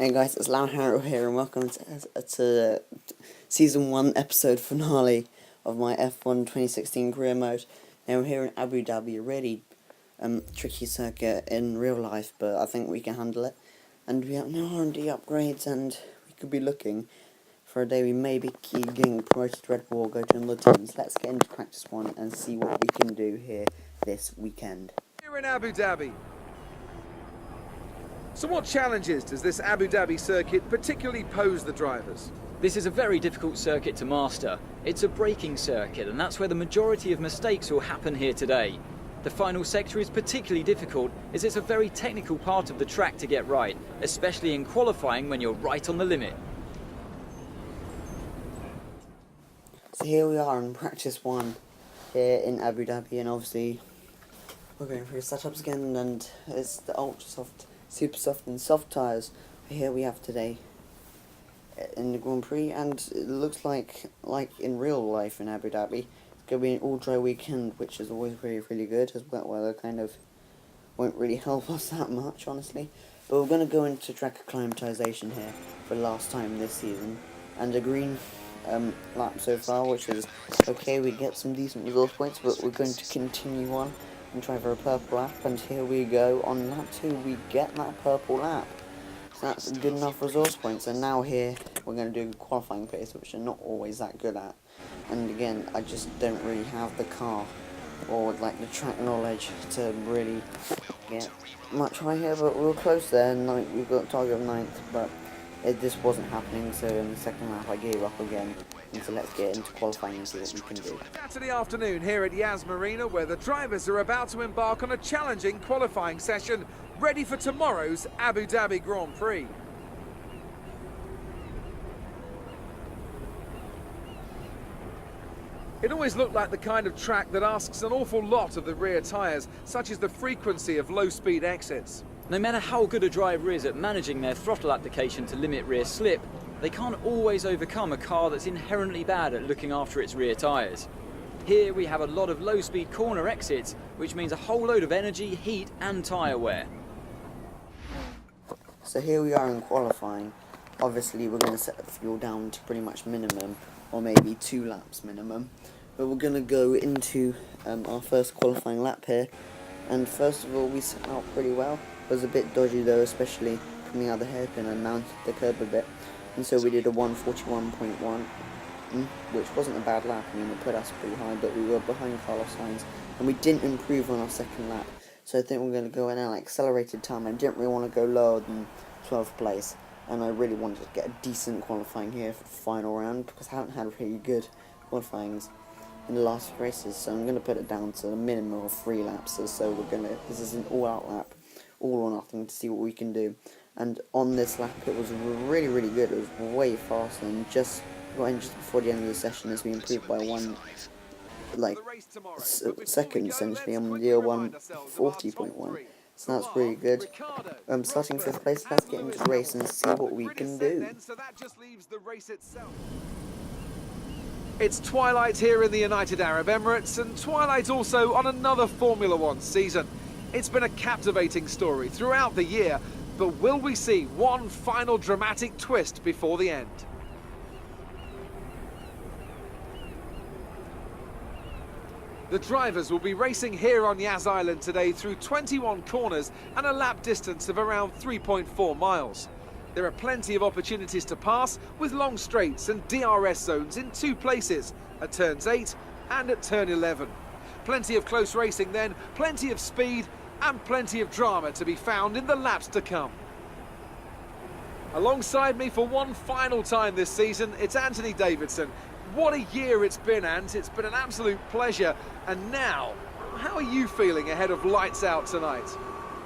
Hey guys, it's Harrow here, and welcome to Season 1 episode finale of my F1 2016 career mode. Now we're here in Abu Dhabi, a really tricky circuit in real life, but I think we can handle it. And we have no R&D upgrades, and we could be looking for a day we may be getting promoted to Red Bull, go to another teams. Let's get into practice one and see what we can do here this weekend. Here in Abu Dhabi. So what challenges does this Abu Dhabi circuit particularly pose the drivers? This is a very difficult circuit to master. It's a braking circuit, and that's where the majority of mistakes will happen here today. The final sector is particularly difficult as it's a very technical part of the track to get right, especially in qualifying when you're right on the limit. So here we are in practice one here in Abu Dhabi, and obviously we're going through setups again, and it's the ultra soft, super soft and soft tyres here we have today in the Grand Prix, and it looks like in real life in Abu Dhabi, it's going to be an all dry weekend, which is always really good, as wet weather kind of won't really help us that much, honestly. But we're going to go into track acclimatization here for the last time this season, and a green lap so far, which is okay. We get some decent resource points, but we're going to continue on and try for a purple lap, and here we go. On lap 2 we get that purple lap, so that's good enough resource points. And now here we're going to do qualifying pace, which I'm not always that good at, and again I just don't really have the car or like the track knowledge to really get much higher, but we were close there, and we've got a target of 9th, but this wasn't happening, so in the second lap I gave up again. And so let's get into qualifying and see what we can do. Saturday afternoon here at Yas Marina, where the drivers are about to embark on a challenging qualifying session, ready for tomorrow's Abu Dhabi Grand Prix. It always looked like the kind of track that asks an awful lot of the rear tyres, such as the frequency of low-speed exits. No matter how good a driver is at managing their throttle application to limit rear slip, they can't always overcome a car that's inherently bad at looking after its rear tyres. Here we have a lot of low-speed corner exits, which means a whole load of energy, heat and tyre wear. So here we are in qualifying. Obviously we're going to set the fuel down to pretty much minimum, or maybe 2 laps minimum. But we're going to go into our first qualifying lap here. And first of all, we set out pretty well. It was a bit dodgy though, especially coming out of the hairpin and mounted the curb a bit. And so we did a 141.1, which wasn't a bad lap. I mean, it put us pretty high, but we were behind Carlos Sainz, and we didn't improve on our second lap. So I think we're going to go in an accelerated time. I didn't really want to go lower than 12th place, and I really wanted to get a decent qualifying here for the final round, because I haven't had really good qualifyings in the last few races. So I'm going to put it down to a minimum of 3 laps. So this is an all-out lap, all or nothing, to see what we can do. And on this lap it was really good. It was way faster, and just got in just before the end of the session as we improved by 1 second essentially on the 140.1. So that's really good. Starting 5th place, let's get into the race and see what we can do. It's twilight here in the United Arab Emirates, and twilight also on another Formula One season. It's been a captivating story throughout the year, but will we see one final dramatic twist before the end? The drivers will be racing here on Yas Island today through 21 corners and a lap distance of around 3.4 miles. There are plenty of opportunities to pass, with long straights and DRS zones in 2 places, at turns 8 and at turn 11. Plenty of close racing then, plenty of speed, and plenty of drama to be found in the laps to come. Alongside me for one final time this season, it's Anthony Davidson. What a year it's been, Ant. It's been an absolute pleasure. And now, how are you feeling ahead of Lights Out tonight?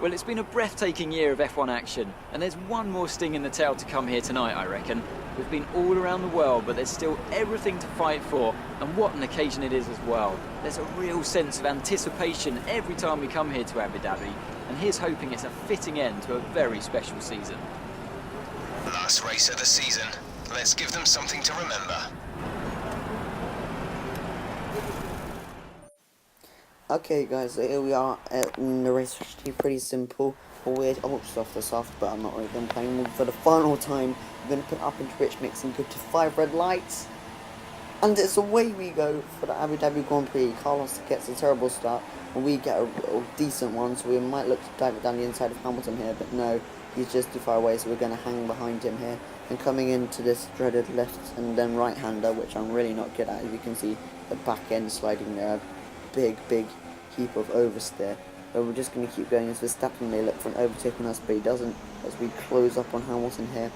Well, it's been a breathtaking year of F1 action, and there's one more sting in the tail to come here tonight, I reckon. We've been all around the world, but there's still everything to fight for, and what an occasion it is as well. There's a real sense of anticipation every time we come here to Abu Dhabi, and here's hoping it's a fitting end to a very special season. Last race of the season. Let's give them something to remember. Okay guys, so here we are in the race, actually pretty simple. weird ultra soft or soft, but I'm not really going to play for the final time. I'm going to put up into rich mix and go to 5 red lights. And it's away we go for the Abu Dhabi Grand Prix. Carlos gets a terrible start, and we get a decent one, so we might look to dive it down the inside of Hamilton here, but no, he's just too far away, so we're going to hang behind him here. And coming into this dreaded left and then right-hander, which I'm really not good at, as you can see the back end sliding there, a big heap of oversteer. But we're just going to keep going as Verstappen may look for an overtake on us, but he doesn't, as we close up on Hamilton here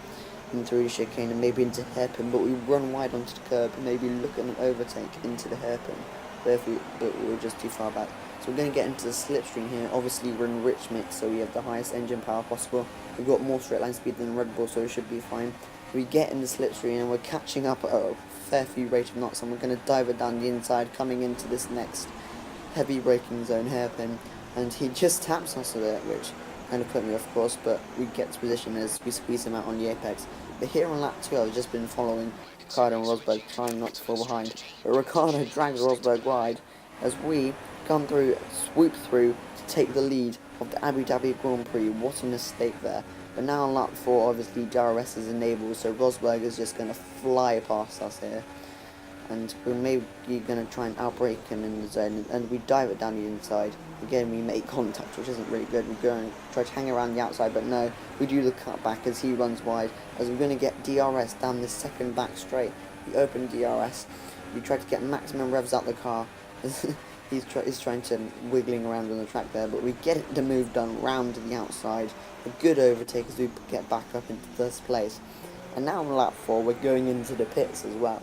into the chicane and maybe into hairpin, but we run wide onto the curb and maybe look at an overtake into the hairpin, but we're just too far back. So we're going to get into the slipstream here. Obviously we're in rich mix, so we have the highest engine power possible. We've got more straight line speed than Red Bull, so it should be fine. We get in the slipstream and we're catching up at a fair few rate of knots, and we're going to dive it down the inside, coming into this next heavy braking zone hairpin, and he just taps us with it, which kind of put me off course, but we get to position as we squeeze him out on the apex. But here on lap 2, I've just been following Ricardo and Rosberg, trying not to fall behind, but Ricardo drags Rosberg wide as we come through, swoop through to take the lead of the Abu Dhabi Grand Prix. What a mistake there. But now on lap 4, obviously DRS is enabled, so Rosberg is just going to fly past us here, and we're maybe going to try and outbrake him in the zone, and we dive it down the inside. Again, we make contact, which isn't really good. We go and try to hang around the outside, but no, we do the cutback as he runs wide, as we're going to get DRS down this second back straight. We open DRS, we try to get maximum revs out the car. He's trying to wiggling around on the track there, but we get the move done round to the outside. A good overtake as we get back up into first place. And now on lap 4, we're going into the pits as well.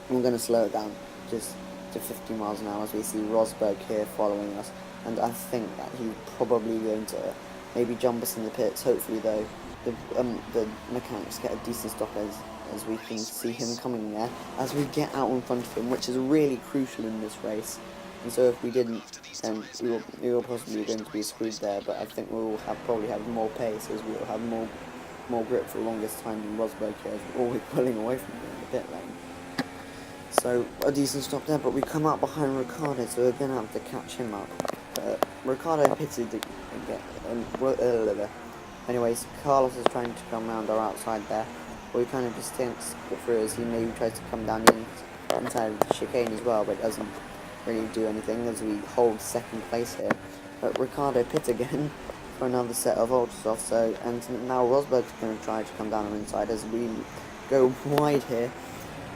We're going to slow it down just to 50 miles an hour as we see Rosberg here following us, and I think that he's probably going to maybe jump us in the pits. Hopefully though, the mechanics get a decent stop as we can see him coming there as we get out in front of him, which is really crucial in this race. And so if we didn't, then we were possibly going to be screwed there, but I think we will probably have more pace, as we will have more grip for the longest time than Rosberg here, as we're always pulling away from him in the pit lane. So a decent stop there, but we come up behind Ricardo, so we're going to have to catch him up. Ricardo pitted to get... anyways, Carlos is trying to come around our outside there, but we kind of just can't get through as he maybe tries to come down the inside of the chicane as well, but doesn't really do anything as we hold second place here. But Ricardo pits again for another set of ultra soft, so, and now Rosberg's going to try to come down our inside as we go wide here,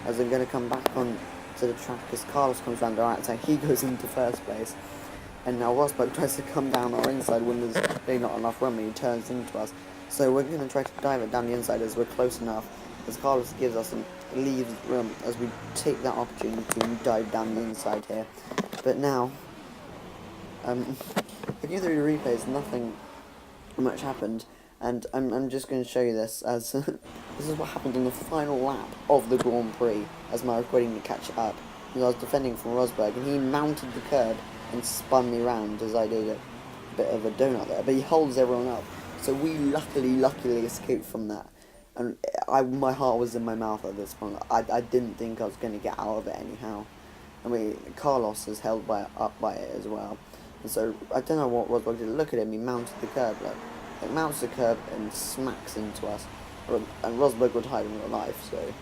as they're going to come back on to the track as Carlos comes round our outside. He goes into first place, and now Rosberg tries to come down our inside when there's really not enough room, and he turns into us. So we're going to try to dive it down the inside as we're close enough, as Carlos gives us and leaves room as we take that opportunity and dive down the inside here. But now, looking through the replays, nothing much happened, and I'm just going to show you this as this is what happened on the final lap of the Grand Prix as my recording to catch up, because I was defending from Rosberg and he mounted the curb and spun me round as I did a bit of a donut there, but he holds everyone up, so we luckily escaped from that, and my heart was in my mouth at this point. I didn't think I was going to get out of it anyhow. I mean, Carlos is held up by it as well, and so I don't know what Rosberg did. Look at him, he mounted the curb, like, it mounts the curb and smacks into us, and Rosberg would hide in real life, so,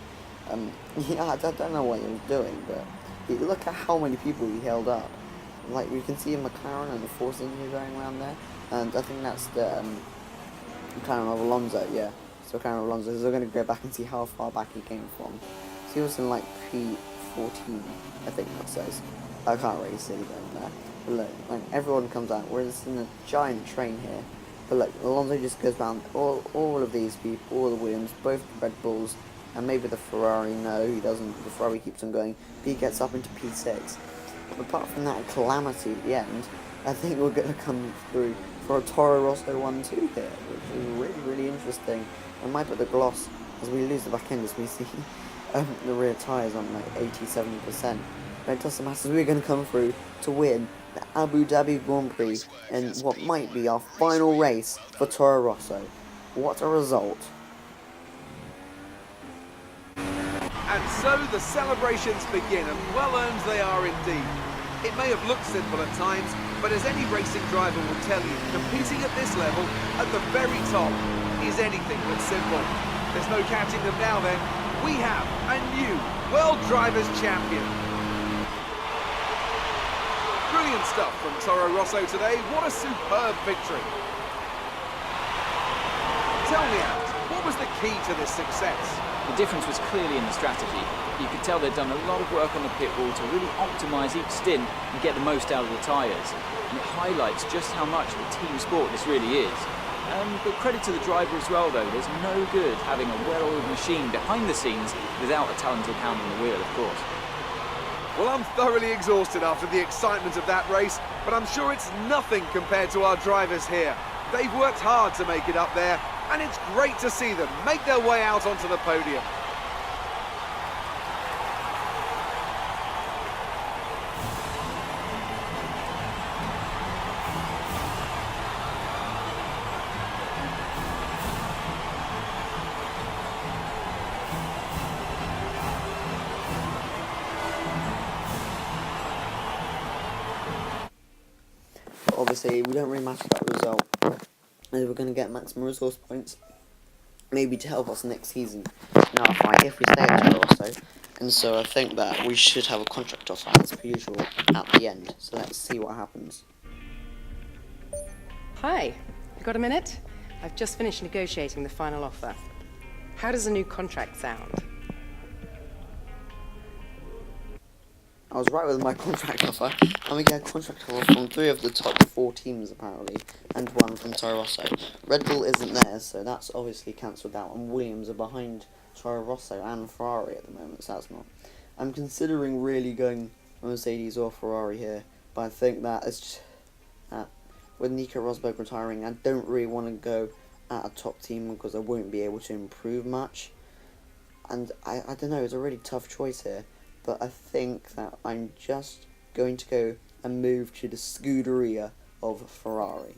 yeah, I don't know what he was doing, but look at how many people he held up. Like, you can see a McLaren and the Force India going around there, and I think that's the McLaren of Alonso, yeah, so McLaren of Alonso, so we're going to go back and see how far back he came from. So he was in, like, P14, I think that says. I can't really see going there, but look, like, everyone comes out, we're just in a giant train here. But look, Alonso just goes round all of these people, all the Williams, both the Red Bulls, and maybe the Ferrari. No, he doesn't. The Ferrari keeps on going. But he gets up into P6. But apart from that calamity at the end, I think we're going to come through for a Toro Rosso 1-2 here, which is really interesting. I might put the gloss as we lose the back end as we see the rear tyres on like 87%. But it doesn't matter, we're going to come through to win the Abu Dhabi Grand Prix in what might be our final race for Toro Rosso. What a result. And so the celebrations begin, and well earned they are indeed. It may have looked simple at times, But as any racing driver will tell you, competing at this level, at the very top, is anything but simple. There's no catching them now then. We have a new World Drivers' Champion. Brilliant stuff from Toro Rosso today. What a superb victory. Tell me, Ant, what was the key to this success? The difference was clearly in the strategy. You could tell they'd done a lot of work on the pit wall to really optimise each stint and get the most out of the tyres. And it highlights just how much of a team sport this really is. But credit to the driver as well, though. There's no good having a well-oiled machine behind the scenes without a talented hand on the wheel, of course. Well, I'm thoroughly exhausted after the excitement of that race, but I'm sure it's nothing compared to our drivers here. They've worked hard to make it up there, and it's great to see them make their way out onto the podium. Obviously, we don't really matter that result. We're going to get maximum resource points, maybe to help us next season in our fight if we stay at Toro Rosso. And so I think that we should have a contract offer as per usual at the end. So let's see what happens. Hi, you got a minute? I've just finished negotiating the final offer. How does a new contract sound? I was right with my contract offer, and we get a contract offer from 3 of the top 4 teams apparently, and 1 from Toro Rosso. Red Bull isn't there, so that's obviously cancelled out, and Williams are behind Toro Rosso and Ferrari at the moment, so that's not. I'm considering really going Mercedes or Ferrari here, but I think that it's just, with Nico Rosberg retiring, I don't really want to go at a top team because I won't be able to improve much. And I don't know, it's a really tough choice here. But I think that I'm just going to go and move to the Scuderia of Ferrari.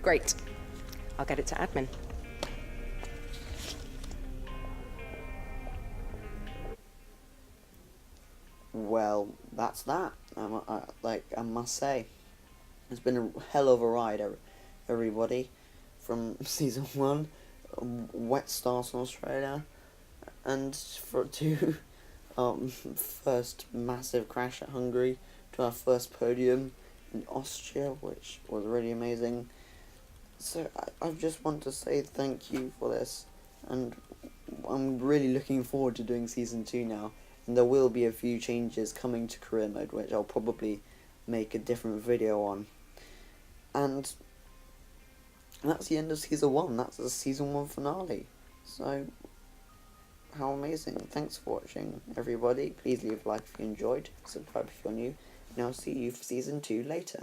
Great. I'll get it to admin. Well, that's that. I must say, it's been a hell of a ride, everybody. From season 1, wet start in Australia, and to first massive crash at Hungary, to our first podium in Austria, which was really amazing. So I just want to say thank you for this, and I'm really looking forward to doing season 2 now. And there will be a few changes coming to career mode, which I'll probably make a different video on. And that's the end of season 1. That's the season 1 finale. So, how amazing. Thanks for watching, everybody. Please leave a like if you enjoyed. Subscribe if you're new. And I'll see you for season 2 later.